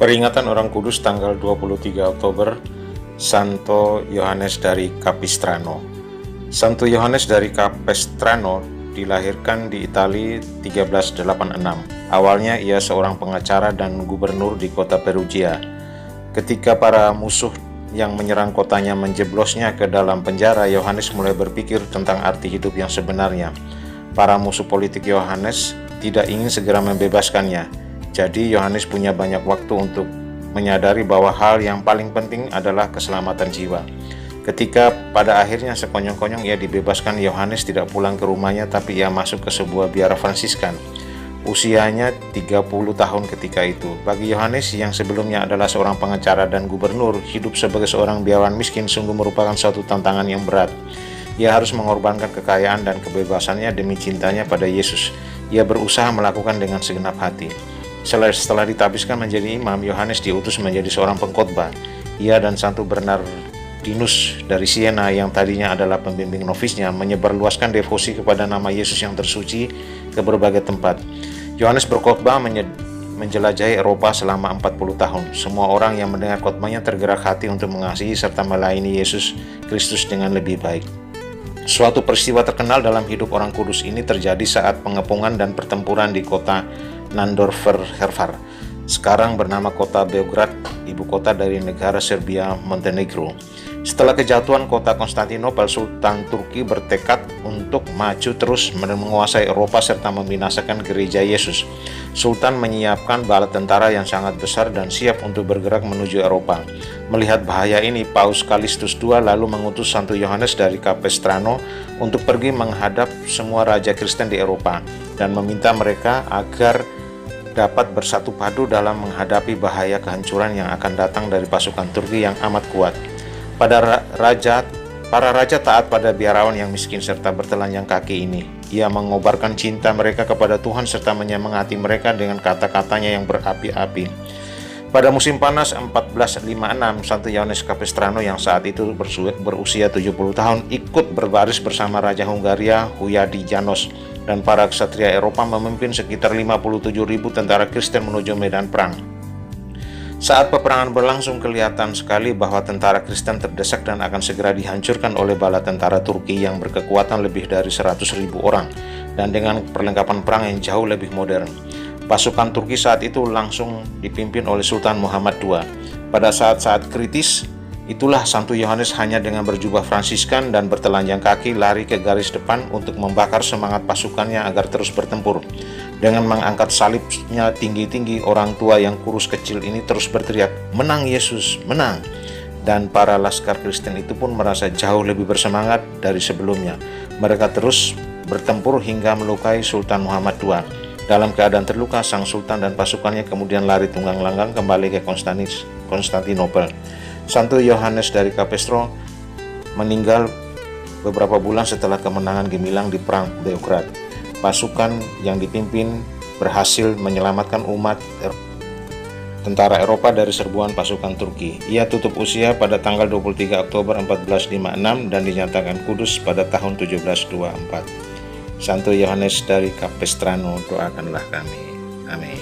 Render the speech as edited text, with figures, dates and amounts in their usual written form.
Peringatan Orang Kudus tanggal 23 Oktober, Santo Yohanes dari Capistrano. Santo Yohanes dari Capistrano dilahirkan di Italia 1386. Awalnya ia seorang pengacara dan gubernur di kota Perugia. Ketika para musuh yang menyerang kotanya menjeblosnya ke dalam penjara, Yohanes mulai berpikir tentang arti hidup yang sebenarnya. Para musuh politik Yohanes tidak ingin segera membebaskannya. Jadi Yohanes punya banyak waktu untuk menyadari bahwa hal yang paling penting adalah keselamatan jiwa. Ketika pada akhirnya sekonyong-konyong ia dibebaskan, Yohanes tidak pulang ke rumahnya, tapi ia masuk ke sebuah biara Fransiskan. Usianya 30 tahun ketika itu. Bagi Yohanes yang sebelumnya adalah seorang pengacara dan gubernur, hidup sebagai seorang biawan miskin sungguh merupakan suatu tantangan yang berat. Ia harus mengorbankan kekayaan dan kebebasannya demi cintanya pada Yesus. Ia berusaha melakukan dengan segenap hati. Setelah ditabiskan menjadi imam, Yohanes diutus menjadi seorang pengkhotbah. Ia dan Santo Bernardinus dari Siena yang tadinya adalah pembimbing nofisnya menyebarluaskan devosi kepada nama Yesus yang tersuci ke berbagai tempat. Yohanes berkhotbah menjelajahi Eropa selama 40 tahun. Semua orang yang mendengar khotbahnya tergerak hati untuk mengasihi serta melayani Yesus Kristus dengan lebih baik. Suatu peristiwa terkenal dalam hidup Orang Kudus ini terjadi saat pengepungan dan pertempuran di kota Nandorfer, sekarang bernama kota Beograd, ibu kota dari negara Serbia Montenegro. Setelah kejatuhan kota Konstantinopel, Sultan Turki bertekad untuk maju terus menguasai Eropa serta membinasakan gereja Yesus. Sultan menyiapkan bala tentara yang sangat besar dan siap untuk bergerak menuju Eropa. Melihat bahaya ini, Paus Kalistus II lalu mengutus Santo Yohanes dari Capistrano untuk pergi menghadap semua raja Kristen di Eropa dan meminta mereka agar dapat bersatu padu dalam menghadapi bahaya kehancuran yang akan datang dari pasukan Turki yang amat kuat. Para raja taat pada biarawan yang miskin serta bertelanjang kaki ini. Ia mengobarkan cinta mereka kepada Tuhan serta menyemangati mereka dengan kata-katanya yang berapi-api. Pada musim panas 1456, Santo Yohanes Capistrano yang saat itu berusia 70 tahun ikut berbaris bersama Raja Hungaria Huyadi Janos dan para ksatria Eropa memimpin sekitar 57.000 tentara Kristen menuju medan perang. Saat peperangan berlangsung, kelihatan sekali bahwa tentara Kristen terdesak dan akan segera dihancurkan oleh bala tentara Turki yang berkekuatan lebih dari 100.000 orang dan dengan perlengkapan perang yang jauh lebih modern. Pasukan Turki saat itu langsung dipimpin oleh Sultan Muhammad II. Pada saat-saat kritis, itulah Santo Yohanes hanya dengan berjubah Fransiskan dan bertelanjang kaki lari ke garis depan untuk membakar semangat pasukannya agar terus bertempur. Dengan mengangkat salibnya tinggi-tinggi, orang tua yang kurus kecil ini terus berteriak, "Menang Yesus, menang!" Dan para laskar Kristen itu pun merasa jauh lebih bersemangat dari sebelumnya. Mereka terus bertempur hingga melukai Sultan Muhammad II. Dalam keadaan terluka, sang sultan dan pasukannya kemudian lari tunggang-langgang kembali ke Konstantinopel. Santo Yohanes dari Capistrano meninggal beberapa bulan setelah kemenangan gemilang di Perang Beograd. Pasukan yang dipimpin berhasil menyelamatkan tentara Eropa dari serbuan pasukan Turki. Ia tutup usia pada tanggal 23 Oktober 1456 dan dinyatakan kudus pada tahun 1724. Santo Yohanes dari Capistrano, doakanlah kami. Amin.